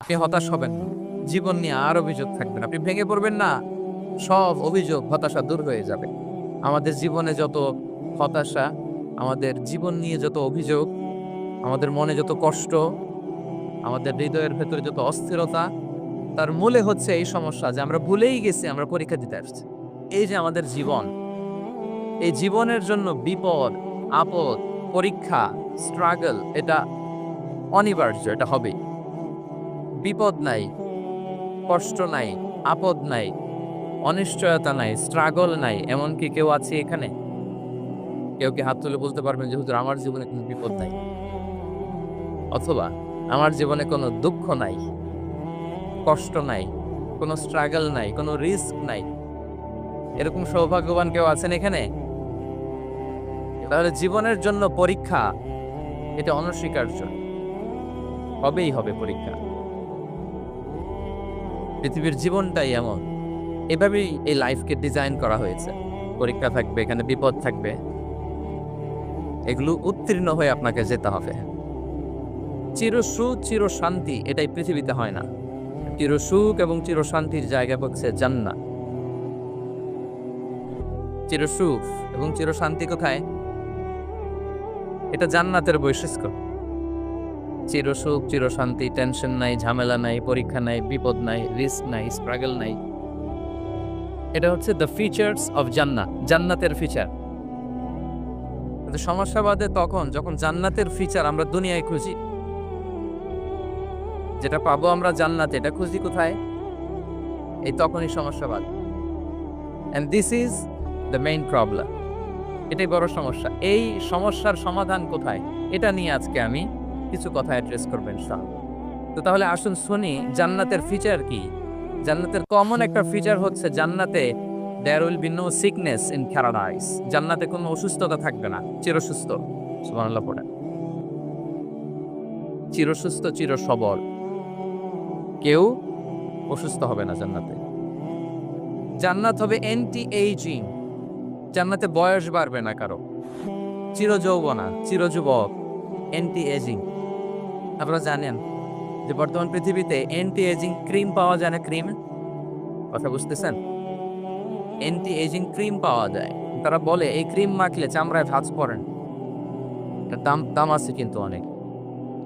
আপনি হতাশ হবেন না। জীবন নিয়ে আর অভিযোগ থাকবে না। আপনি ভেঙে পড়বেন না। সব অভিযোগ, হতাশা দূর হয়ে যাবে। আমাদের জীবনে যত হতাশা, আমাদের জীবন নিয়ে যত অভিযোগ, আমাদের মনে যত কষ্ট, আমাদের হৃদয়ের ভেতরে যত অস্থিরতা, তার মূলে হচ্ছে এই সমস্যা যে আমরা ভুলেই গেছি আমরা পরীক্ষা দিতে আসছি। এই যে আমাদের জীবন, এই জীবনের জন্য বিপদ, আপদ, পরীক্ষা, স্ট্রাগল এটা অনিবার্য, এটা হবেই। বিপদ নাই, কষ্ট নাই, আপদ নাই, অনিশ্চয়তা নাই, স্ট্রাগল নাই, এমনকি কেউ আছে এখানে? কেউ কি হাত তুলে বলতে পারবেন যে হুজুর আমার জীবনে কোনো বিপদ নাই, অথবা আমার জীবনে কোনো দুঃখ নাই, কষ্ট নাই, কোনো স্ট্রাগল নাই, কোনো রিস্ক নাই? এরকম সৌভাগ্যবান কেউ আছেন এখানে? তাহলে জীবনের জন্য পরীক্ষা এটা অনস্বীকার্য, হবেই হবে পরীক্ষা। পৃথিবীর জীবনটাই এমন, এভাবেই এই লাইফকে ডিজাইন করা হয়েছে। পরীক্ষা থাকবে, এখানে বিপদ থাকবে, এগুলো উত্তীর্ণ হয়ে আপনাকে যেতে হবে। চিরসুখ চিরশান্তি এটাই পৃথিবীতে হয় না। চিরসুখ এবং চিরশান্তির জায়গা হচ্ছে জান্নাত। চিরসুখ এবং চিরশান্তি কোথায়? এটা জান্নাতের বৈশিষ্ট্য। চিরসুখ চিরশান্তি, টেনশন নাই, ঝামেলা নাই, পরীক্ষা নাই, বিপদ নাই, রিস্ক নাই, স্ট্রাগল নাই। এটা হচ্ছে দ্য ফিচার্স অফ জান্নাত, জান্নাতের ফিচার। কিন্তু সমস্যা বাদে তখন যখন জান্নাতের ফিচার আমরা দুনিয়ায় খুঁজি। যেটা পাবো আমরা জান্নাতে, এটা খুঁজি কোথায়? এই তখনই সমস্যা বাদে। And this is the main problem. এটাই বড় সমস্যা। এই সমস্যার সমাধান কোথায়, এটা নিয়ে আজকে আমি কিছু কথা অ্যাড্রেস করবেন সব। তো তাহলে আসুন শুনি জান্নাতের ফিচার কি। জান্নাতের কমন একটা ফিচার হচ্ছে জান্নাতে there will be no sickness in paradise. জান্নাতে কোনো অসুস্থতা থাকবে না, চিরসুস্থ। সুবহানাল্লাহ পড়েন। চিরসুস্থ, চিরসবল, কেউ অসুস্থ হবে না জান্নাতে। জান্নাত হবে অ্যান্টি এইজিং, জান্নাতে বয়স বাড়বে না কারো। চিরযৌবনা, চিরযুবক, অ্যান্টি এজিং। আপনারা জানেন যে বর্তমান পৃথিবীতে অ্যান্টি এজিং ক্রিম পাওয়া যায় না? ক্রিম, কথা বুঝতেছেন? অ্যান্টি এজিং ক্রিম পাওয়া যায়। তারা বলে এই ক্রিম মাখলে চামড়ায় ভাঁজ পড়ে না। এটার দাম দাম আছে কিন্তু অনেক।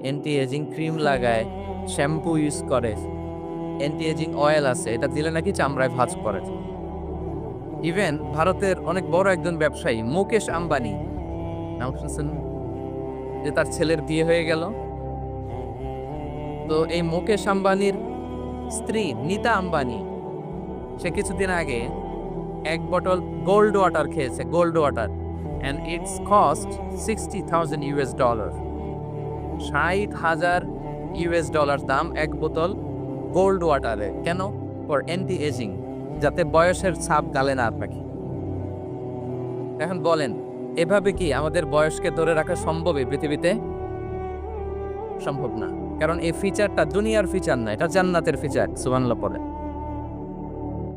অ্যান্টি এজিং ক্রিম লাগায়, শ্যাম্পু ইউজ করে, অ্যান্টি এজিং অয়েল আছে, এটা দিলে নাকি চামড়ায় ভাঁজ পড়ে। ইভেন ভারতের অনেক বড় একজন ব্যবসায়ী মুকেশ আম্বানি, নাম শুনছেন? যে তার ছেলের বিয়ে হয়ে গেল। তো এই মুকেশ আম্বানির স্ত্রী নীতা আম্বানি, সে কিছুদিন আগে এক বটল গোল্ড ওয়াটার খেয়েছে, gold water, and it's cost $60,000। $60,000 দাম এক বোতল গোল্ড ওয়াটারে। কেন? ফর অ্যান্টি এজিং, যাতে বয়সের ছাপ গালে না আপনাকে। এখন বলেন, এভাবে কি আমাদের বয়সকে ধরে রাখা সম্ভব এই পৃথিবীতে? সম্ভব না, কারণ এই ফিচারটা দুনিয়ার ফিচার না, এটা জান্নাতের ফিচার। সুবহানাল্লাহ পড়েন।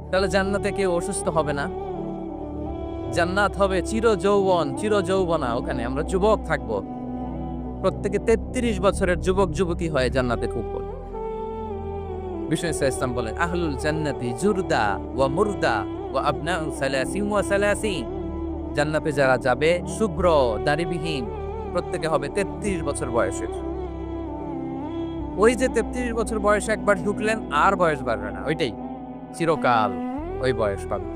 তাহলে জান্নাতে কেউ অসুস্থ হবে না। জান্নাত হবে চির যৌবন, চির যৌবনা। ওখানে আমরা যুবক থাকবো, প্রত্যেকে 33 বছরের যুবক যুবতী হয়ে জান্নাতে ঢুকবো। বিষ্ণু ইসলাম বলেন, আহলুল জান্নাতি জুরদা ওয়া মুরদা ওয়া আবনাউ সালাসিন ওয়া সালাসিন। জান্নাতে যারা যাবে শুভ্র দাড়িবিহীন, প্রত্যেকে হবে 33 বছর বয়সের। ওই যে 33 বছর বয়সে একবার ঢুকলেন আর বয়স বাড়বে না, ওইটাই চিরকাল ওই বয়স পাবে।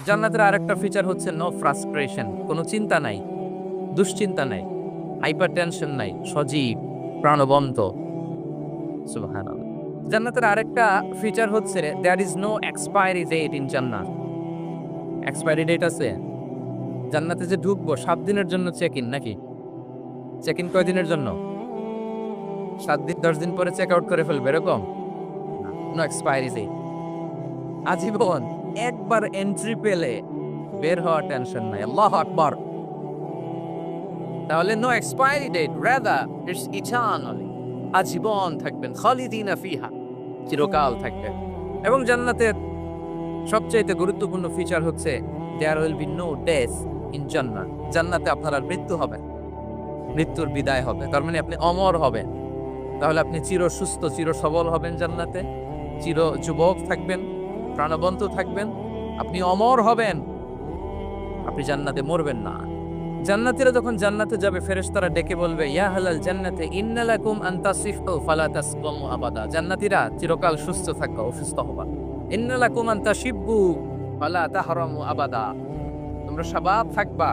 জান্নাতের আরেকটা ফিচার হচ্ছে নো ফ্রাস্ট্রেশন, কোনো চিন্তা নাই, দুশ্চিন্তা নাই, হাইপার টেনশন নাই, সজীব প্রাণবন্ত। সুবহানাল্লাহ। জান্নাতের আরেকটা ফিচার হচ্ছে there is no expiry date in Jannat. Expiry date আছে? জান্নাতে যে ঢুকবো 7 দিনের জন্য চেক ইন, নাকি চেক ইন কয় দিনের জন্য? 7 দিন 10 দিন পরে চেক আউট করে ফেলবে, এরকম? নো এক্সপায়ারি ডেট, আজীবন। একবার এন্ট্রি পেলে বের হওয়া টেনশন নাই। আল্লাহু আকবার। তাহলে no expiry date, rather it's eternally, আজীবন থাকবেন, খালিদিনা ফিহা, চিরকাল থাকবেন। এবং জান্নাতের সবচেয়ে গুরুত্বপূর্ণ ফিচার হচ্ছে there will be no death in Jannat. জান্নাতে আপনার আর মৃত্যু হবে না, মৃত্যুর বিদায় হবে, তার মানে আপনি অমর হবেন। তাহলে আপনি চির সুস্থ, চির সবল হবেন জান্নাতে, চির যুবক থাকবেন, প্রাণবন্ত থাকবেন, আপনি অমর হবেন, আপনি জান্নাতে মরবেন না। জান্নাতীরা যখন জান্নাতে যাবে ফেরেশতারা ডেকে বলবে, ইয়া আহলাল জান্নাতে ইন্না লাকুম আন তাসিফু ফালা তাসকামু আবাদা। জান্নাতীরা চিরকাল সুস্থ থাকবা, অসুস্থ হবা। ইন্না লাকুম আন তাশিব্বু ফালা তাহরামু আবাদা। তোমরা শাবাব থাকবা,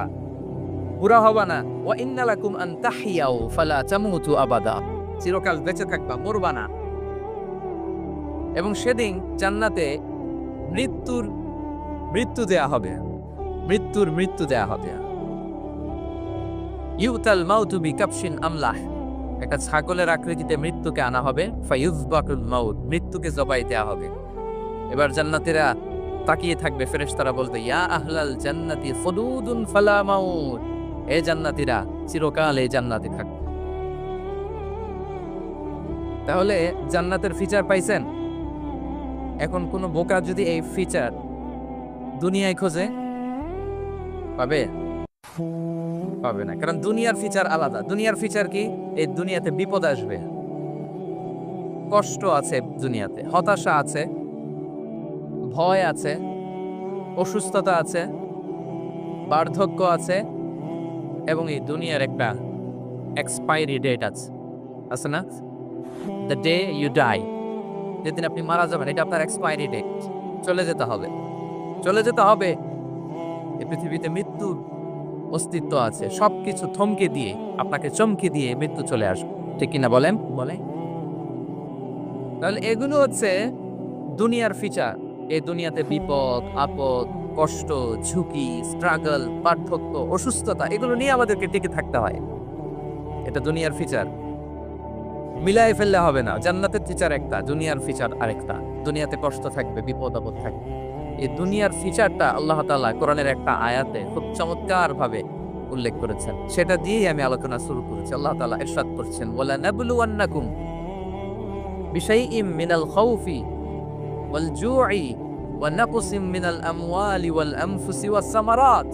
বুড়া হবা না। ওয়া ইন্না লাকুম আন তাহিয়াউ ফালা তামুতু আবাদা। চিরকাল বেঁচে থাকবা, মরবা না। এবং সেদিন জান্নাতে মৃত্যু দেয়া হবে, মৃত্যু দেয়া হবে। ইউতাল মাউতু বিকাবশিন আমলাহ। একটা ছাগলের আকৃতিতে মৃত্যুকে আনা হবে। ফায়ুযবাকুল মাউত, মৃত্যুকে জবাই দেয়া হবে। এবার জান্নাতীরা তাকিয়ে থাকবে, ফেরেশতারা বলবে, ইয়া আহলাল জান্নাতি খুলুদুন ফালা মাউত। এ জান্নাতীরা চিরকাল এই জান্নাতে থাকবে। তাহলে জান্নাতের ফিচার পাইছেন? এখন কোন বোকা যদি এই ফিচার দুনিয়ায় খোঁজে, পাবে? পাবে না, কারণ দুনিয়ার ফিচার আলাদা। দুনিয়ার ফিচার কি? এই দুনিয়াতে বিপদ আসবে, কষ্ট আছে দুনিয়াতে, হতাশা আছে, ভয় আছে, অসুস্থতা আছে, বার্ধক্য আছে, এবং এই দুনিয়ার একটা এক্সপায়ারি ডেট আছে না? দ্য ডে ইউ ডাই, যেদিন আপনি মারা যাবেন, এটা আপনার এক্সপায়ারি ডেট। চলে যেতে হবে, চলে যেতে হবে। এই পৃথিবীতে মৃত্যুর অস্তিত্ব আছে। সবকিছু থমকে দিয়ে, আপনাকে চমকে দিয়ে মৃত্যু চলে আসবে, ঠিক কিনা বলেন? বলে। তাহলে এগুলো হচ্ছে দুনিয়ার ফিচার। এই দুনিয়াতে বিপদ আপদ, কষ্ট, ঝুঁকি, স্ট্রাগল, পার্থক্য, অসুস্থতা, এগুলো নিয়ে আমাদেরকে টিকে থাকতে হয়। এটা দুনিয়ার ফিচার, মিলাই ফেললে হবে না। জান্নাতের ফিচার একটা, দুনিয়ার ফিচার আরেকটা। দুনিয়াতে কষ্ট থাকবে, বিপদ আপদ থাকবে। এই দুনিয়ার ফিচারটা আল্লাহ তাআলা কোরআনের একটা আয়াতে খুব চমৎকার ভাবে উল্লেখ করেছেন। সেটা দিয়েই আমি আলোচনা শুরু করেছি। আল্লাহ তাআলা ইরশাদ করছেন, ওয়ালা নাবলুওয়ান্নাকুম বিশাইইম মিনাল খাউফি ওয়াল জু'i ওয়া নাকসিম মিনাল আমওয়ালি ওয়াল আনফুসি ওয়াস সামারাত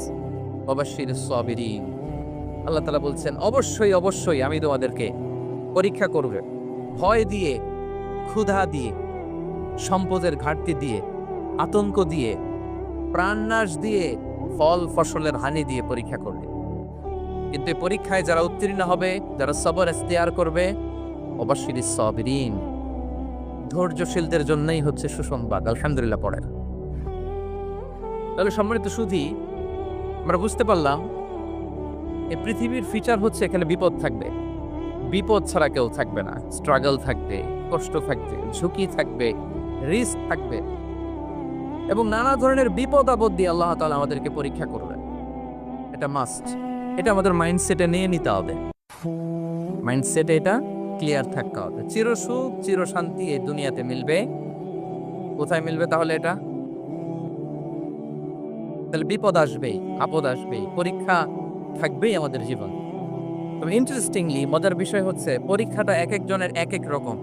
ওয়া বাশশিরিস সাবিরিন। আল্লাহ তাআলা বলছেন, অবশ্যই আমি তোমাদেরকে পরীক্ষা করব, ভয় দিয়ে, ক্ষুধা দিয়ে, সম্পদের ঘাটতি দিয়ে, আতঙ্ক দিয়ে, প্রাণনাশ দিয়ে, ফল ফসলের হানি দিয়ে পরীক্ষা করবে। কিন্তু এই পরীক্ষায় যারা উত্তীর্ণ হবে, যারা সবর ইখতিয়ার করবে, ওয়াবাশশিরিস সাবিরিন, ধৈর্যশীলদের জন্যই হচ্ছে সুসংবাদ। আলহামদুলিল্লাহ পড়ে। তাহলে সম্মানিত সুধী, আমরা বুঝতে পারলাম এই পৃথিবীর ফিচার হচ্ছে এখানে বিপদ থাকবে, বিপদ ছাড়া কেউ থাকবে না। স্ট্রাগল থাকবে, কষ্ট থাকবে, ঝুঁকি থাকবে, রিস্ক থাকবে, এবং নানা ধরনের বিপদ আপদ দিয়ে আল্লাহ তাআলা আমাদেরকে পরীক্ষা করবেন। এটা মাস্ট, এটা আমাদের মাইন্ডসেটে নিয়ে নিতে হবে। মাইন্ডসেটে এটা ক্লিয়ার থাকতে হবে। চিরসুখ চির শান্তি এই দুনিয়াতে মিলবে, কোথায় মিলবে তাহলে? এটা তাহলে বিপদ আসবেই, আপদ আসবেই, পরীক্ষা থাকবেই আমাদের জীবন। তবে ইন্টারেস্টিংলি মজার বিষয় হচ্ছে, পরীক্ষাটা এক একজনের এক এক রকম।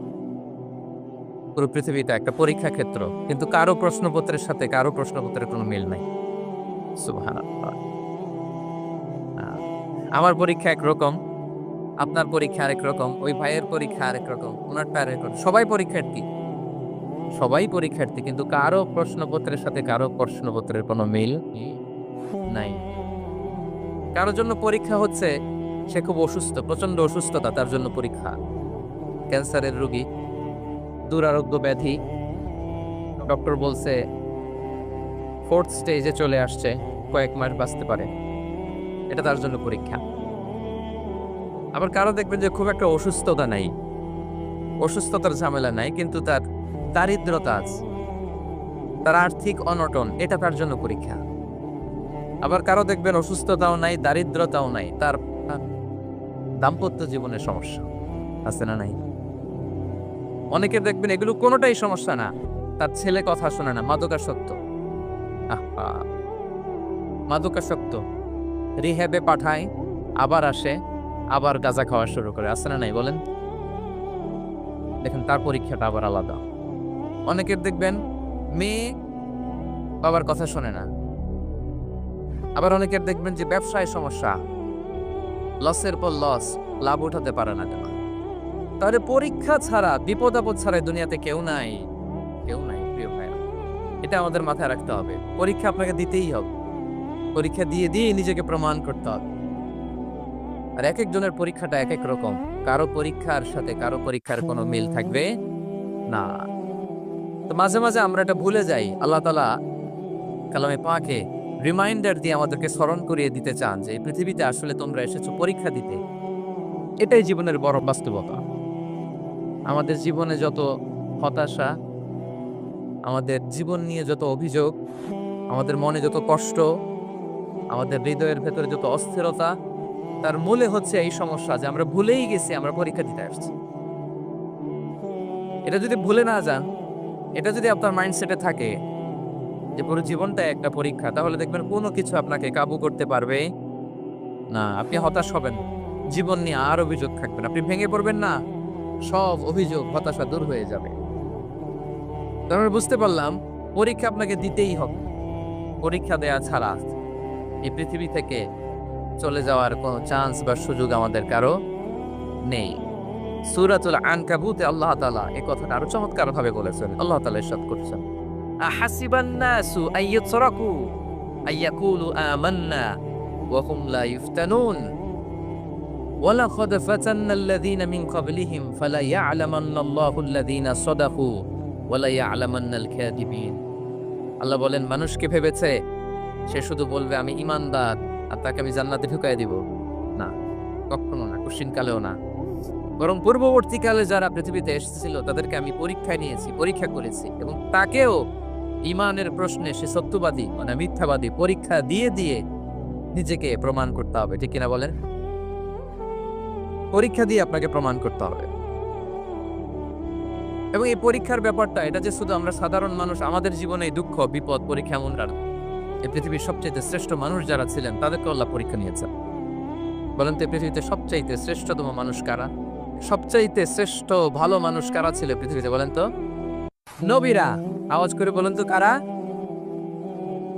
পুরো পৃথিবীতে একটা পরীক্ষা ক্ষেত্র, কিন্তু কারো প্রশ্নপত্রের সাথে কারো প্রশ্নপত্রের কোনো মিল নাই। সুবহানাল্লাহ। আমার পরীক্ষা একরকম, আপনার পরীক্ষা আরেক রকম, ওই ভাইয়ের পরীক্ষা আরেক রকম, ওনারটা আরেক রকম। সবাই পরীক্ষার্থী, সবাই পরীক্ষার্থী, কিন্তু কারো প্রশ্নপত্রের সাথে কারো প্রশ্নপত্রের কোনো মিল নাই। কারোর জন্য পরীক্ষা হচ্ছে সে খুব অসুস্থ, প্রচন্ড অসুস্থতা, তার জন্য পরীক্ষা। ক্যান্সারের রোগী, দুরারোগ্য ব্যাধি, ডক্টর বলছে 4th স্টেজে চলে আসছে, কয়েক মাস বাঁচতে পারে, এটা তার জন্য পরীক্ষা। আবার কারো দেখবেন যে খুব একটা অসুস্থতা নাই, অসুস্থতার ঝামেলা নাই, কিন্তু তার দারিদ্রতা আছে, তার আর্থিক অনটন, এটা তার জন্য পরীক্ষা। আবার কারো দেখবেন অসুস্থতাও নাই, দারিদ্রতাও নাই, তার দাম্পত্য জীবনের সমস্যা আছে না নাই? অনেকে দেখবেন এগুলো কোনোটাই সমস্যা না, তার ছেলে কথা শোনে না, মাদকাসক্ত, মাদকাসক্ত, রিহ্যাবে পাঠায়, আবার আসে, আবার গাঁজা খাওয়া শুরু করে, আছে না নাই বলেন? দেখেন তার পরীক্ষাটা আবার আলাদা। অনেকের দেখবেন মেয়ে বাবার কথা শোনে না। আবার অনেকের দেখবেন যে ব্যবসায় সমস্যা, লসের পর লস, লাভ উঠাতে পারে না, কেন? তাহলে পরীক্ষা ছাড়া, বিপদ আপদ ছাড়া এই দুনিয়াতে কেউ নাই, কেউ নাই প্রিয় ভাইরা। এটা আমাদের মাথায় রাখতে হবে। পরীক্ষা আপনাকে দিতেই হবে, পরীক্ষা দিয়ে দিয়ে নিজেকে প্রমাণ করতে হবে। আর এক একজনের পরীক্ষাটা এক এক রকম, কারো পরীক্ষার সাথে কারো পরীক্ষার কোনো মিল থাকবে না। তো মাঝে মাঝে আমরা এটা ভুলে যাই। আল্লাহ তাআলা কালামে পাকে রিমাইন্ডার দিয়ে আমাদেরকে স্মরণ করিয়ে দিতে চান যে এই পৃথিবীতে আসলে তোমরা এসেছো পরীক্ষা দিতে। এটাই জীবনের বড় বাস্তবতা। আমাদের জীবনে যত হতাশা, আমাদের জীবন নিয়ে যত অভিযোগ, আমাদের মনে যত কষ্ট, আমাদের হৃদয়ের ভেতরে যত অস্থিরতা, তার মূলে হচ্ছে এই সমস্যা যে আমরা ভুলেই গেছি আমরা পরীক্ষা দিতে আসছি। এটা যদি ভুলে না যান, এটা যদি আপনার মাইন্ডসেটে থাকে যে পুরো জীবনটা একটা পরীক্ষা, তাহলে দেখবেন কোনো কিছু আপনাকে কাবু করতে পারবে না। আপনি হতাশ হবেন, জীবন নিয়ে আর অভিযোগ থাকবেন, আপনি ভেঙে পড়বেন না, সব অভিযোগ হতাশা দূর হয়ে যাবে। তারপরে বুঝতে পারলাম পরীক্ষা আপনাকে দিতেই হবে। পরীক্ষা দেয়া ছাড়া এই পৃথিবী থেকে চলে যাওয়ার কোনো চান্স বা সুযোগ আমাদের কারো নেই। সূরাতুল আনকাবুতে আল্লাহ তাআলা এই কথাটা আরো চমৎকার ভাবে বলেছেন। আল্লাহ তাআলা ইরশাদ করেছেন, আহাসিবান নাসু আইয়াতরাকু আইয়াকুলু আমান্না ওয়া হুম লা ইফতানুন ওয়ালাকাদ ফাতান্নাল্লাযীনা মিন ক্বাবলিহিম ফালা ইয়া'লামান্নাল্লাহুল্লাযীনা সাদাকু ওয়া লা ইয়া'লামান্নাল কাযিবিন। আল্লাহ বলেন, মানুষ কি ভেবেছে সে শুধু বলবে আমি ঈমানদার আর তাকে আমি জান্নাতে ঢুকাই দিব? না, কখনো না, কোশ্চিনকালেও না। বরং পূর্ববর্তীকালে যারা পৃথিবীতে এসেছিল তাদেরকে আমি পরীক্ষায় নিয়েছি, পরীক্ষা করেছি, এবং তাকেও ঈমানের প্রশ্নে সে সত্যবাদী মানে মিথ্যাবাদী পরীক্ষা দিয়ে দিয়ে নিজেকে প্রমাণ করতে হবে। ঠিক কিনা বলেন? পরীক্ষা দিয়ে আপনাকে প্রমাণ করতে হবে। এবং এই পরীক্ষার ব্যাপারটা এটা যে শুধু আমরা সাধারণ মানুষ, আমাদের জীবনে দুঃখ বিপদ পরীক্ষা এমন কারণ এই পৃথিবীর সবচেয়ে শ্রেষ্ঠ মানুষ যারা ছিলেন তাদেরকে আল্লাহ পরীক্ষা নিয়েছেন। বলেন তো পৃথিবীতে সবচাইতে শ্রেষ্ঠতম মানুষ কারা? সবচাইতে শ্রেষ্ঠ ভালো মানুষ কারা ছিল পৃথিবীতে? বলেন তো নবীরা। আওয়াজ করে বলেন তো কারা?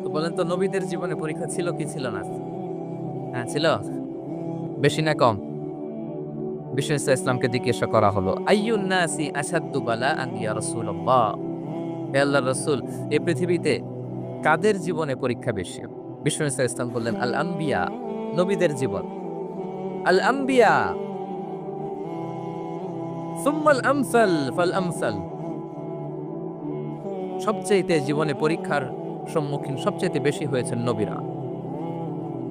তো বলেন তো নবীদের জীবনে পরীক্ষা ছিল কি ছিল না? হ্যাঁ ছিল। বেশি না কম? বিষ্ণু ইসলামকে জিজ্ঞাসা করা হলো, আইয়ুন নাসি আসাদ্দু বালাআন ইয়া রাসূলুল্লাহ, হে আল্লাহর রাসূল এই পৃথিবীতে কাদের জীবনে পরীক্ষা বেশি? বিষ্ণু ইসলাম বললেন, আল আম্বিয়া, নবীদের জীবন। আল আম্বিয়া সুম্মাল আমসাল ফাল আমসাল, সবচেয়ে জীবনে পরীক্ষার সম্মুখীন সবচেয়ে বেশি হয়েছেন নবীরা।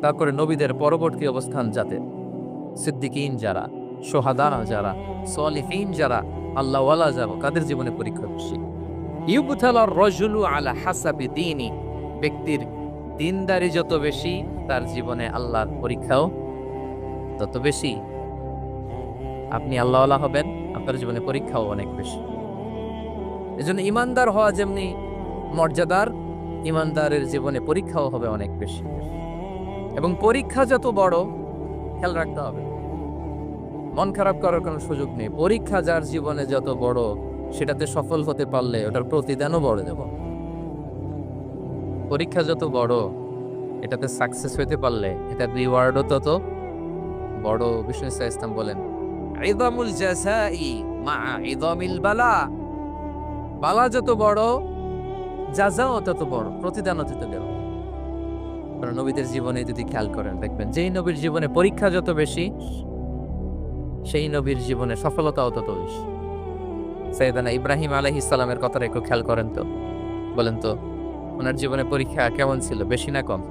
তারপরে নবীদের পরবর্তী অবস্থান যাতে সিদ্দিকিন যারা, সোহাদা যারা, সলিহিন যারা, আল্লাহওয়ালা যারা, কাদের জীবনে পরীক্ষা বেশি? ইউবতালার রাজুলু আলা হাসাবি দীনি, ব্যক্তির দিনদারি যত বেশি তার জীবনে আল্লাহর পরীক্ষাও তত বেশি। আপনি আল্লাহওয়ালা হবেন, আপনার জীবনে পরীক্ষাও অনেক বেশি। এজন্য ইমানদার হওয়া যেমনি মর্যাদার, ইমানদারের জীবনে পরীক্ষাও হবে অনেক বেশি। এবং পরীক্ষা যত বড়, খেয়াল রাখতে হবে, মন খারাপ করার কোনো সুযোগ নেই। পরীক্ষা যার জীবনে যত বড়, সেটাতে সফল হতে পারলে ওটার প্রতিদানও বড় দেব। পরীক্ষা যত বড়, এটাতে সাকসেস হতে পারলে এটার রিওয়ার্ডও তত বড়। বিষ্ণু ইসলাম বলেন, ইযামুল জাযাই মা ইযামিল বালা, বালা যত বড় জাযাও তত বড়, প্রতিদানও তত বড়। কারণ নবীদের জীবনে যদি খেয়াল করেন দেখবেন, যেই নবীর জীবনে পরীক্ষা যত বেশি সেই নবীর জীবনে সফলতাও তত বেশি। সাইয়েদানা ইব্রাহিম আলাইহিস সালামের কথাটা একটু খেয়াল করেন তো, বলেন তো ওনার জীবনে পরীক্ষা কেমন ছিল, বেশি না কম?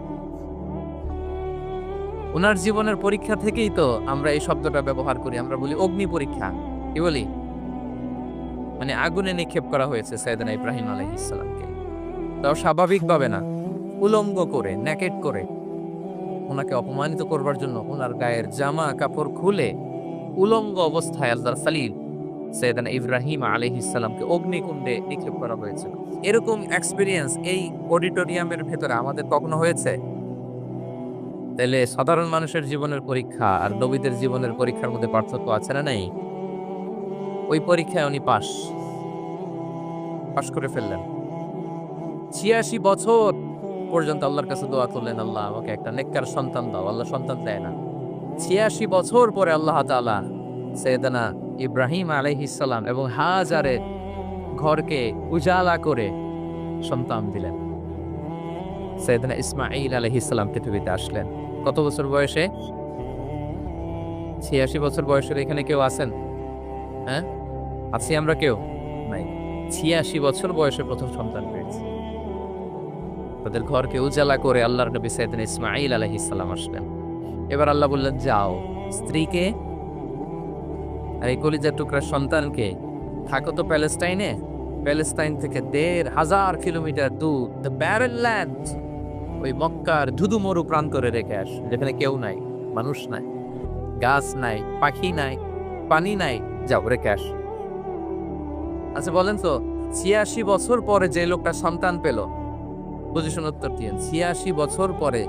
ওনার জীবনের পরীক্ষা থেকেই তো আমরা এই শব্দটা ব্যবহার করি, আমরা বলি অগ্নি পরীক্ষা। কি বলি? মানে আগুনে নিক্ষেপ করা হয়েছে সাইয়েদানা ইব্রাহিম আলাইহিস সালামকে। তাও স্বাভাবিকভাবে না, উলঙ্গ করে, নেকেট করে ওনাকে অপমানিত করবার জন্য ওনার গায়ের জামা কাপড় খুলে উলঙ্গ অবস্থায় আল্লাহর খলিল সাইয়েদানা ইব্রাহিম আলাইহিস সালামকে অগ্নিকুণ্ডে নিক্ষেপ করা হয়েছে। এরকম এক্সপেরিয়েন্স এই অডিটোরিয়ামের ভেতরে আমাদের কখনো হয়েছে? তাহলে সাধারণ মানুষের জীবনের পরীক্ষা আর নবীদের জীবনের পরীক্ষার মধ্যে পার্থক্য আছে না নাই? ওই পরীক্ষায় উনি পাশ করে ফেললেন। ৮৬ বছর পর্যন্ত আল্লাহর কাছে দোয়া করলেন, আল্লাহ আমাকে একটা নেককার সন্তান দাও। আল্লাহ সন্তান দেয় না। ৮৬ বছর পরে আল্লাহ তাআলা সাইয়েদানা ইব্রাহিম আলাইহিস সালাম এবং হাজারের ঘরকে উজালা করে সন্তান দিলেন। সাইয়েদনা ইসমাঈল আলাইহিস সালাম পৃথিবীতে আসলেন কত বছর বয়সে? 86 বছর বয়সের এখানে কেউ আছেন? হ্যাঁ, আছি আমরা কেউ? নাই। 86 বছর বয়সে প্রথম সন্তান পেয়েছে। তাদের ঘরকে উজালা করে আল্লাহর নবী সাইয়েদনা ইসমাঈল আলাইহিস সালাম আসলেন। এবার আল্লাহ বললেন, যাও স্ত্রীকে আর এই কলিজার টুকরার সন্তানকে থাকো তো প্যালেস্টাইনে, প্যালেস্টাইন থেকে 1,500 কিলোমিটার দূর দ্য ব্যারেন ল্যান্ড, ওই মক্কার ধুধু মরু প্রান্তরে রেখে আস, যেখানে কেউ নাই, মানুষ নাই, গাছ নাই, পাখি নাই, পানি নাই, যাও রেখে আস। আচ্ছা বলেন তো, 86 বছর পরে যে লোকটা সন্তান পেল, বুঝেশুন উত্তর দিয়েন, 86 বছর পরে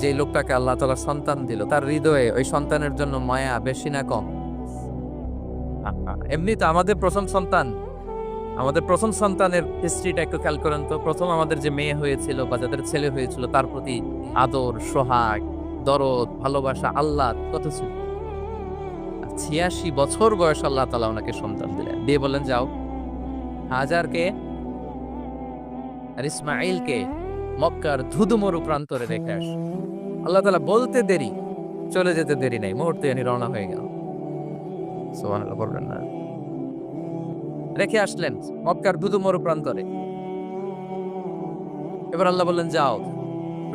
যে লোকটাকে আল্লাহ তাআলা সন্তান দিল, তার হৃদয়ে ওই সন্তানের জন্য মায়া বেশি না কম? এমনি তো আমাদের প্রথম সন্তানের হিস্ট্রিটা একটু খেয়াল করেন তো। প্রথম আমাদের যে মেয়ে হয়েছিল বা যাদের ছেলে হয়েছিল, তার প্রতি আদর, সোহাগ, দরদ, ভালোবাসা, আল্লাহ কত ছিল। 86 বছর বয়স আল্লাহ তাআলা ওনাকে সন্তান দিলেন, দিয়ে বললেন যাও হাজারকে আর ইসমাঈলকে মক্কার ধুধুমরু প্রান্তরে রেখে আস। আল্লাহ তাআলা বলতে দেরি, চলে যেতে দেরি নাই, মুহূর্তে রওনা হয়ে গেল। সুবহানাল্লাহ বলবেন না? রেখে আসলেন মক্কার ধুধুমরু প্রান্তরে। এবার আল্লাহ বললেন, যাও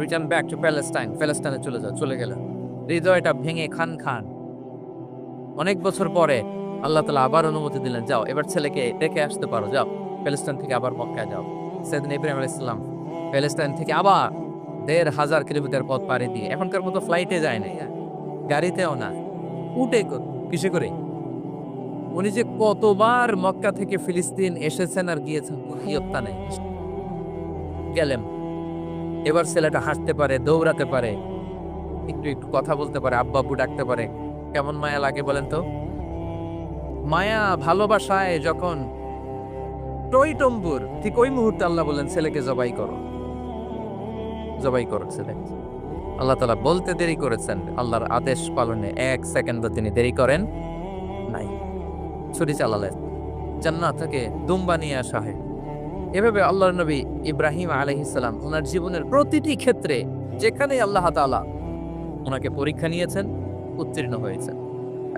রিটার্ন ব্যাক টু প্যালেস্টাইন, প্যালেস্টাইনে চলে যাও। চলে গেল, হৃদয়টা ভেঙে খান খান। অনেক বছর পরে আল্লাহ তাআলা আবার অনুমতি দিলেন, যাও এবার ছেলেকে রেখে আসতে পারো, যাও প্যালেস্টাইন থেকে আবার মক্কায় যাও। সাইয়েদনা ইব্রাহিম আলাইহিস সালাম প্যালেস্টাইন থেকে আবার 1,500 কিলোমিটার পথ পাড়ি দিয়ে, এখনকার মতো ফ্লাইটে যায় না, গাড়িতেও না, উটে কিসে করে। উনি যে কতবার মক্কা থেকে ফিলিস্তিন এসেছেন আর গিয়েছেন, ইয়ত্তা নেই। গেলেন, এবার ছেলেটা হাঁটতে পারে, দৌড়াতে পারে, একটু একটু কথা বলতে পারে, আব্বা আব্বু ডাকতে পারে। কেমন মায়া লাগে বলেন তো? মায়া ভালোবাসায় যখন টইটম্বুর, ঠিক ওই মুহূর্তে আল্লাহ বললেন ছেলেকে জবাই করো, জবাই করো ছেলে। আল্লাহ তাআলা বলতে দেরি করেছেন, আল্লাহর আদেশ পালনে 1 সেকেন্ডও তিনি দেরি করেন নাই। ছুরি চালালেন, জান্নাত থেকে দুম্বা নিয়ে আসা হয়। এভাবে আল্লাহর নবী ইব্রাহিম আলাইহিস সালাম ওনার জীবনের প্রতিটি ক্ষেত্রে যেখানে আল্লাহ তাআলা ওনাকে পরীক্ষা নিয়েছেন, উত্তীর্ণ হয়েছেন।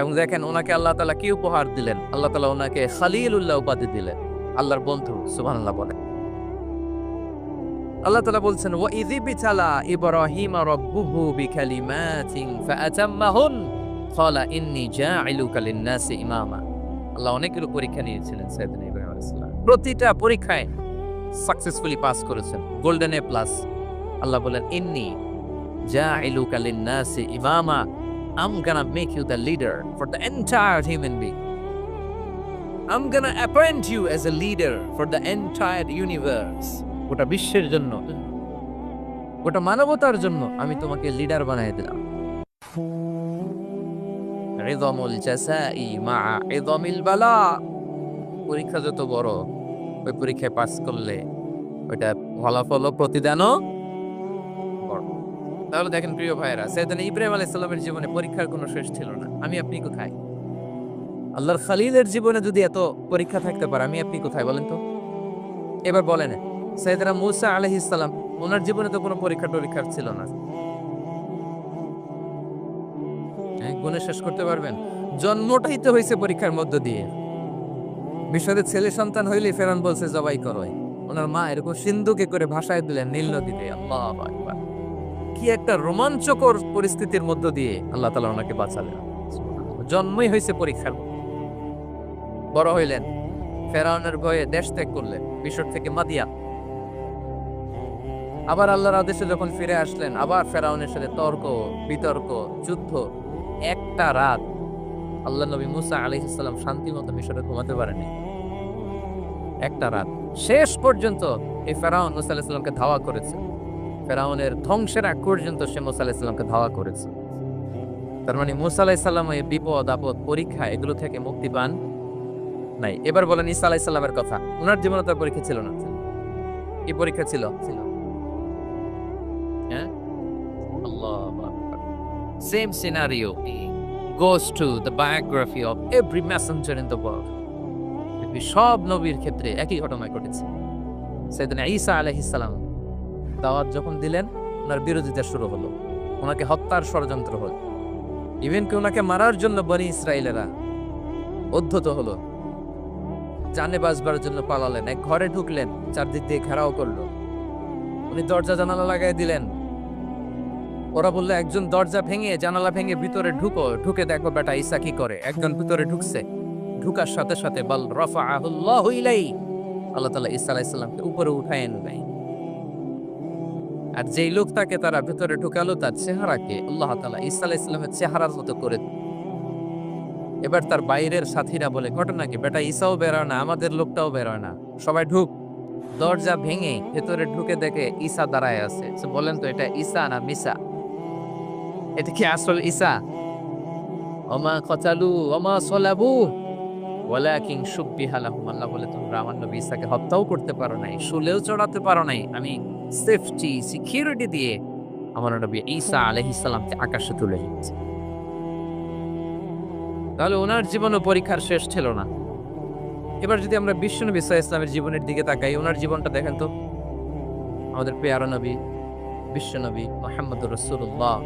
এবং দেখেন ওনাকে আল্লাহ তাআলা কি উপহার দিলেন, আল্লাহ তাআলা ওনাকে খলিলুল্লাহ উপাধি দিলেন, আল্লাহর বন্ধু। সুবহানাল্লাহ বলে। আল্লাহ তাআলা বলছেন, ওয়া ইযিবতালা ইব্রাহিমা রাব্বুহু বিকালিমাতিন ফাআতাম্মাহুন ক্বালা ইন্নী জাঈলুকা লিন-নাসি ইমামা। আল্লাহ অনেকগুলো পরীক্ষা নিয়েছিলেন সাইয়েদনা ইব্রাহিম আলাইহিস সালাম, প্রতিটা পরীক্ষায় সাকসেসফুলি পাস করেছেন, গোল্ডেন এ প্লাস। আল্লাহ বলেন, ইন্নী জাঈলুকা লিন-নাসি ইমামা, I'm gonna make you the leader for the entire human being. I'm gonna appoint you as a leader for the entire universe. গোটা বিশ্বের জন্য, গোটা মানবতার জন্য আমি তোমাকে লিডার বানিয়ে দিলাম। ইযমুল জাযাই মা ইযমিল বালা। পরীক্ষা যত বড়, ওই পরীক্ষায় পাস করলে ওইটা ফলাফল ও প্রতিদানও বড়। তাহলে দেখেন প্রিয় ভাইয়েরা, সাইয়েদনা ইব্রাহিম আলাইহিস সালামের জীবনে পরীক্ষার কোনো শেষ ছিল না। আমি আপনি কোথায়? আল্লাহর খলিলের জীবনে যদি এত পরীক্ষা থাকতে পারে, আমি আপনি কোথায় বলেন তো? এবার বলেন, সাইয়েদনা মূসা আলাইহিস সালাম, ওনার জীবনে তো কোনো পরীক্ষার ছিল না। গুণে শেষ করতে পারবেন? জন্মটাই তো হয়েছে পরীক্ষার মধ্য দিয়ে। মিশরের ছেলে সন্তান হইলে ফেরাউন বলছে জবাই করো। ওনার মা এরকম সিন্ধুকে করে ভাসায় দিলেন নীল নদীতে। আল্লাহু আকবার! কি একটা রোমাঞ্চকর পরিস্থিতির মধ্য দিয়ে আল্লাহ তাআলা ওনাকে বাঁচালেন। জন্মই হয়েছে পরীক্ষার। বড় হইলেন, ফেরাউনের ভয়ে দেশ ত্যাগ করলেন, মিশর থেকে মাদিয়ান। আবার আল্লাহর আদেশে যখন ফিরে আসলেন, আবার ফেরাউনের সাথে তর্ক বিতর্ক, যুদ্ধ। একটা রাত আল্লাহ নবী মুসা আলাইহিস সালাম শান্তি মতো মিশরে ঘুমাতে পারেনি। একটা রাত শেষ পর্যন্ত এই ফেরাউন মুসা আলাইহিস সালামকে ধাওয়া করেছে। ফেরাউনের ধ্বংসের আগ পর্যন্ত সে মুসা আলাইহিস সালামকে ধাওয়া করেছে। তার মানে মুসা আলাইহিস সালাম এই বিপদ আপদ পরীক্ষা এগুলো থেকে মুক্তি পান নাই। এবার বলেন ঈসা আলাইহিস সালামের কথা, ওনার জীবনে তার পরীক্ষা ছিল না? কি পরীক্ষা ছিল? হ্যাঁ, আল্লাহু আকবার। Same scenario, goes to the biography of every messenger in the world. সব নবীর ক্ষেত্রে একই ঘটনা ঘটেছে। সাইয়েদনা ঈসা আলাইহিস সালাম দাওয়াত যখন দিলেন, ওনার বিরোধিতা শুরু হলো, ওনাকে হত্যার ষড়যন্ত্র হলো, ইভেন কি ওনাকে মারার জন্য বনি ইসরায়েলেরা উদ্ধত হলো, জানে বাঁচবার জন্য পালালেন, এক ঘরে ঢুকলেন, চারদিক দিয়ে ঘেরাও করলো, উনি দরজা জানালা লাগাই দিলেন। ওরা বললো একজন দরজা ভেঙে জানালা ভেঙে ভিতরে ঢুকে দেখো বেটা ঈসা কি করে। একজন ভিতরে ঢুকছে, ঢুকার সাথে সাথে বল রাফাআহুল্লাহু ইলাইহি, আল্লাহ তাআলা ঈসা আলাইহিস সালামকে উপরে উঠায় নেয়। আর যেই লোকটাকে তারা ভিতরে ঢুকালো তার চেহারাকে আল্লাহ তাআলা ঈসা আলাইহিস সালামের চেহারার মতো করে দিল। এবার তার বাইরের সাথীরা বলে ঘটনা কি, বেটা ঈসাও বেরোয় না, আমাদের লোকটাও বেরোয় না, সবাই ঢুক। দরজা ভেঙে ভেতরে ঢুকে দেখে ঈসা দাঁড়ায় আছে। বলেন তো এটা ঈসা না মিসা? এটা কি আসল ঈসা? ওমা কতালু ওমা সলাবু ওয়ালাকিন শুব্বিহা লাহুম। আল্লাহ বলে তোমরা আমার নবী ঈসাকে হত্যাও করতে পারো নাই, শুলেও চড়াতে পারো নাই, আমি সেফটি সিকিউরিটি দিয়ে আমার নবী ঈসা আলাইহিস সালামকে আকাশে তুলে নিয়েছি। তাহলে ওনার জীবনও পরীক্ষার শেষ ছিল না। এবার যদি আমরা বিশ্বনবী সাল্লাল্লাহু আলাইহি ওয়াসাল্লামের জীবনের দিকে তাকাই, ওনার জীবনটা দেখেন তো। আমাদের প্রিয় নবী বিশ্বনবী মুহাম্মদুর রাসূলুল্লাহ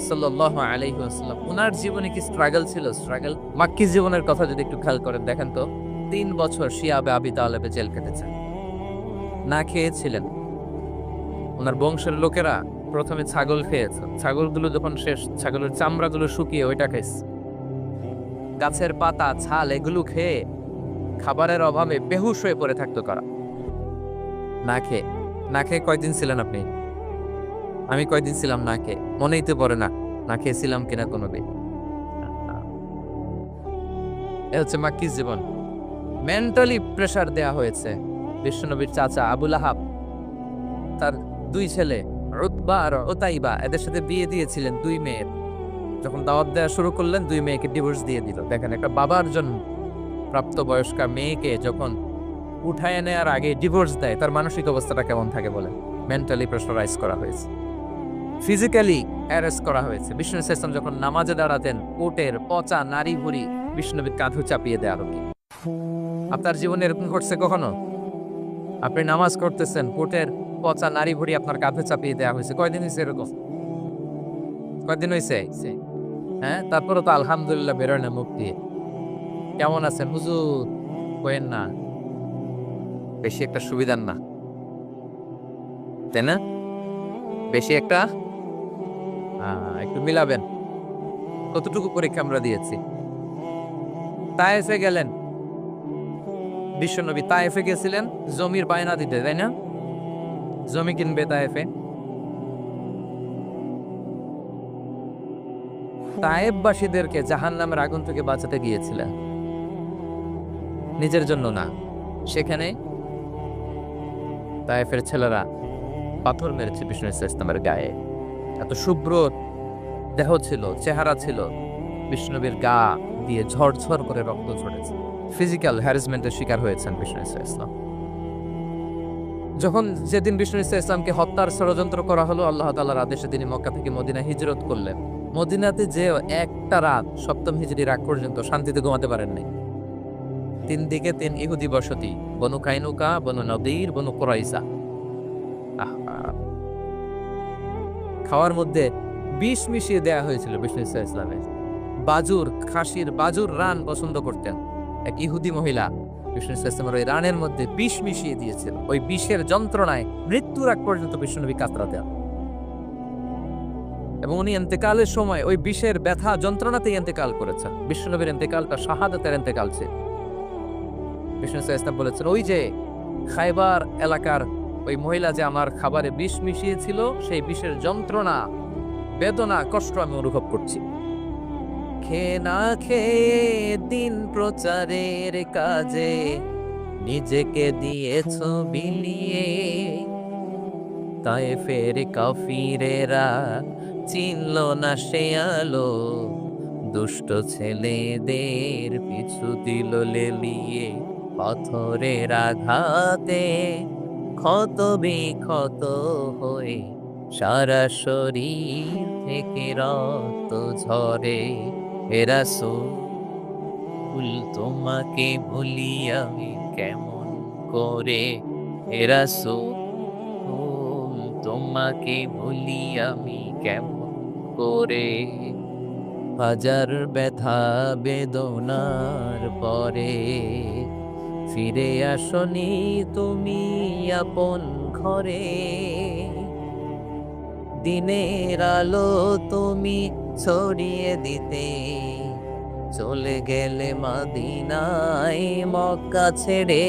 সাল্লাল্লাহু আলাইহি ওয়াসাল্লাম, ওনার জীবনে কি স্ট্রাগল ছিল? স্ট্রাগল মাক্কি জীবনের কথা যদি একটু খেয়াল করেন, দেখেন তো 3 বছর শিয়াবে আবি তালেবে জেল কেটেছেন, না খেয়েছিলেন। ওনার বংশের লোকেরা প্রথমে ছাগল খেয়েছে, ছাগলগুলো যখন শেষ, ছাগলের চামড়াগুলো শুকিয়ে ওইটা খাইছে। গাছের পাতা ছাল এগুলো খেয়ে খাবারের অভাবে বেহুশ হয়ে পড়ে থাকতো কারা। না খেয়ে কয়দিন ছিলেন আপনি? আমি কয়দিন ছিলাম না খেয়ে? মনেই তো পড়ে না, না খেয়েছিলাম কিনা কোনোদিন। এ হচ্ছে মাক্কি জীবন। মেন্টালি প্রেসার দেয়া হয়েছে। বিশ্বনবীর চাচা আবুল আহাব, তার 2 ছেলে উতবা আর উতাইবা, এদের সাথে বিয়ে দিয়েছিলেন 2 মেয়ের। যখন দাওয়াত দেওয়া শুরু করলেন 2 মেয়েকে ডিভোর্স দিয়ে দিল। দেখেন একটা বাবার জন্য প্রাপ্তবয়স্কা মেয়েকে যখন উঠায় নেওয়ার আগে ডিভোর্স দেয়, তার মানসিক অবস্থাটা কেমন থাকে বলেন? মেন্টালি প্রেসারাইজ করা হয়েছে, ফিজিক্যালি অ্যারেস্ট করা হয়েছে। বিষ্ণু ইসলাম যখন নামাজে দাঁড়াতেন, কোটের পচা নারী ভুড়ি বিষ্ণুনবীর কাঁধে চাপিয়ে দেওয়া হতো। আপনার জীবনে এরকম ঘটছে কখনো? আপনি নামাজ করতেছেন, কোটের পচা নারী ভুড়ি আপনার কাঁধে চাপিয়ে দেওয়া হয়েছে? কয়দিন হয়েছে এরকম? কয়দিন হয়েছে? হ্যাঁ, তারপরে তো আলহামদুলিল্লাহ বেরোয় না মুখ দিয়ে। কেমন আছেন হুজুর? কইেন না, বেশি একটা সুবিধার না, তাই না? বেশি একটা একটু মিলাবেন। কতটুকু পরীক্ষা আমরা দিয়েছি। তায়েফে গেলেন বিশ্বনবী, তায়েফে গেছিলেন জমির বায়না দিতে, তাই না? জমি কিনবে তায়েফে। তায়েফবাসীদেরকে জাহান্নামের আগুন থেকে বাঁচাতে গিয়েছিলেন, নিজের জন্য না। সেখানে তায়েফের ছেলেরা পাথর মেরেছে বিষ্ণু ইসলামের গায়ে। এত শুভ্র দেহ ছিল, চেহারা ছিল, বিষ্ণুনবীর গা দিয়ে ঝরঝর করে রক্ত ঝরেছে। ফিজিক্যাল হ্যারাসমেন্টের শিকার হয়েছেন বিষ্ণু ইসলাম। যখন যেদিন বিষ্ণু ইসলামকে হত্যার ষড়যন্ত্র করা হলো, আল্লাহ তাআলার আদেশে তিনি মক্কা থেকে মদিনা হিজরত করলেন। মদিনাতে যে একটা রাত, 7ম হিজরির আগ পর্যন্ত শান্তিতে ঘুমাতে পারেন নাই। 3 দিকে 3 ইহুদি বসতি, বনু কাইনুকা, বনু নদীর, বনু কুরাইজা। খাওয়ার মধ্যে বিষ মিশিয়ে দেয়া হয়েছিল বিষ্ণু ইসলামের। বাজুর, খাসির বাজুর রান পছন্দ করতেন। এক ইহুদি মহিলা বিষ্ণু ইসলামের ওই রানের মধ্যে বিষ মিশিয়ে দিয়েছিল। ওই বিষের যন্ত্রণায় মৃত্যুর আগ পর্যন্ত বিষ্ণুনবী কাতরাতেন, এবং উনি ইন্তেকালের সময় ওই বিষের ব্যথা যন্ত্রণাতেই ইন্তেকাল করেছেন। বিষ্ণুনবীর ইন্তেকালটা শাহাদাতের ইন্তেকাল ছিল। বিষ্ণু ইসলাম বলেছেন, ওই যে খায়বার এলাকার ওই মহিলা যে আমার খাবারে বিষ মিশিয়েছিল, সেই বিষের যন্ত্রণা, বেদনা, কষ্ট আমি অনুভব করছি। খেয়ে না খেয়ে দিন প্রচারের কাজে নিজেকে দিয়েছ বিলিয়ে, তায়েফের কাফিরেরা চিনল না সে আলো, দুষ্ট ছেলেদের পিছু দিল লেলিয়ে। পাথরের আঘাতে ক্ষত বিক্ষত হয়ে সারা শরীর থেকে রক্ত ঝরে। হে রাসূল তোমাকে ভুলি আমি কেমন করে, হে রাসূল তোমাকে ভুলি আমি কেমন করে। হাজার ব্যথা বেদনার পরে ফিরে আসনি তুমি আপন ঘরে, দিনের আলো তুমি ছড়িয়ে দিতে চলে গেলে মদিনায় মক্কা ছেড়ে,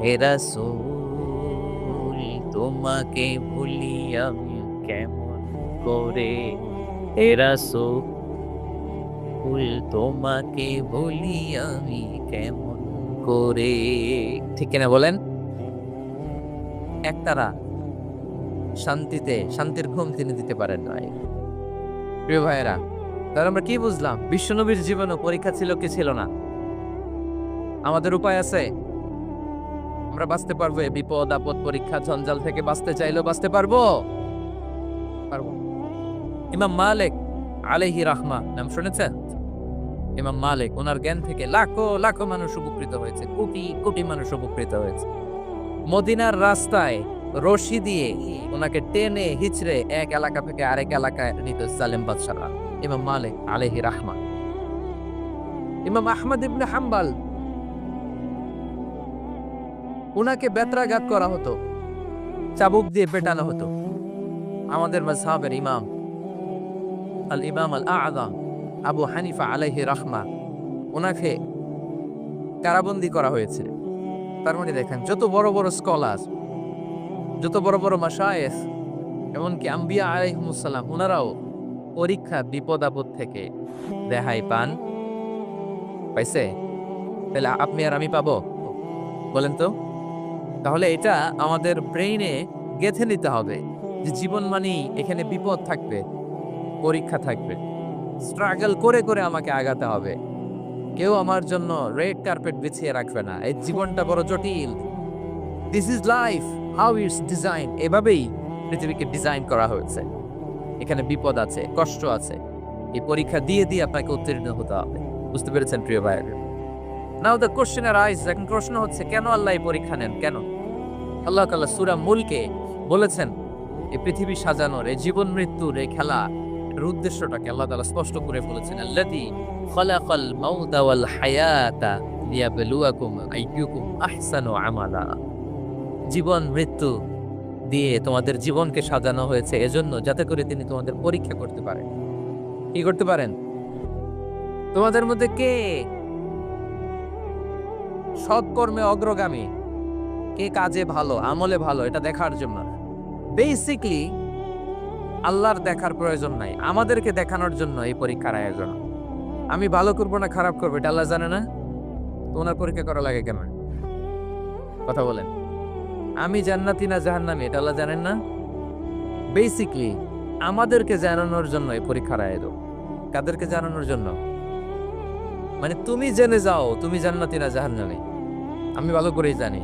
হে রাসূল তোমাকে ভুলি আমি কেমন করে, হে রাসূল তোমাকে ভুলি আমি কেমন করে। ঠিক কিনা বলেন? একতারা শান্তির ঘুম তিনি দিতে পারেন নাই। প্রিয় ভাইয়েরা, তাহলে আমরা কি বুঝলাম? বিশ্বনবীর জীবনে পরীক্ষা ছিল কি ছিল না? আমাদের উপায় আছে? আমরা বাঁচতে পারবো এই বিপদ আপদ পরীক্ষা জঞ্জাল থেকে? বাঁচতে চাইলেও বাঁচতে পারবো? পারবো। ইমাম মালিক আলাইহি রাহমা নাম শুনেছেন? ইমাম মালিক, ওনার জ্ঞান থেকে লাখো লাখো মানুষ উপকৃত হয়েছে, কোটি কোটি মানুষ উপকৃত হয়েছে। মদিনার রাস্তায় রশি দিয়ে ওনাকে টেনে হিচড়ে এক এলাকা থেকে আরেক এলাকায় নিত জালেম বাদশারা। ইমাম মালিক আলাইহি রাহমা। ইমাম আহমদ ইবনে হাম্বল, ওনাকে বেত্রাঘাত করা হতো, চাবুক দিয়ে পেটানো হতো। আমাদের মাযহাবের ইমাম আল ইমাম আল আযম আবু হানিফা আলাইহি রাহমা, ওনাকে কারাবন্দী করা হয়েছে। তার মানে দেখেন, যত বড় বড় স্কলার, যত বড় বড় মাশায়েখ, এমনকি আম্বিয়া আলাইহিমুস সালাম, ওনারাও পরীক্ষা বিপদ আপদ থেকে রেহাই পাইছে। তাহলে আপনি আর আমি পাবো? বলেন তো। তাহলে এটা আমাদের ব্রেইনে গেঁথে নিতে হবে যে জীবন মানেই এখানে বিপদ থাকবে, পরীক্ষা থাকবে, স্ট্রাগল করে করে আমাকে আগাতে হবে। কেউ আমার জন্য রেড কার্পেট বিছিয়ে রাখবে না। এই জীবনটা বড় জটিল। This is life, how it's design. এভাবেই পৃথিবীকে ডিজাইন করা হয়েছে। এখানে বিপদ আছে, কষ্ট আছে। এই পরীক্ষা দিয়ে দিয়ে আপনাকে উত্তীর্ণ হতে হবে। বুঝতে পেরেছেন প্রিয় ভাই? নাও দ্য কোশ্চেন আরাইজ, এখন প্রশ্ন হচ্ছে, কেন আল্লাহ এই পরীক্ষা নেন? কেন? আল্লাহ তাআলা সূরা মুলকে বলেছেন, এই পৃথিবী সাজানোর, এই জীবন মৃত্যুর এই খেলা, এর উদ্দেশ্যটাকে আল্লাহ তাআলা স্পষ্ট করে বলেছেন। আল্লাযী খালাকাল মাউতা ওয়াল হায়াতা লিয়াবলুয়াকুম আইয়ুকুম আহসানু আমালা। জীবন মৃত্যু দিয়ে তোমাদের জীবনকে সাজানো হয়েছে এজন্য, যাতে করে তিনি তোমাদের পরীক্ষা করতে পারেন। কি করতে পারেন? তোমাদের মধ্যে কে সৎকর্মে অগ্রগামী, কে কাজে ভালো, আমলে ভালো, এটা দেখার জন্য। বেসিকলি আল্লাহর দেখার প্রয়োজন নাই, আমাদেরকে দেখানোর জন্য এই পরীক্ষার আয়োজন। আমি ভালো করবো না খারাপ করবো এটা আল্লাহ জানে না? তো ওনার পরীক্ষা করা লাগে কেন? কথা বলেন। আমি জান্নাতি না জাহান্নামী এটা আল্লাহ জানেন না? বেসিকলি আমাদেরকে জানানোর জন্য এই পরীক্ষার আয়োজন। কাদেরকে জানানোর জন্য? মানে তুমি জেনে যাও তুমি জান্নাতি না জাহান্নামী। আমি ভালো করেই জানি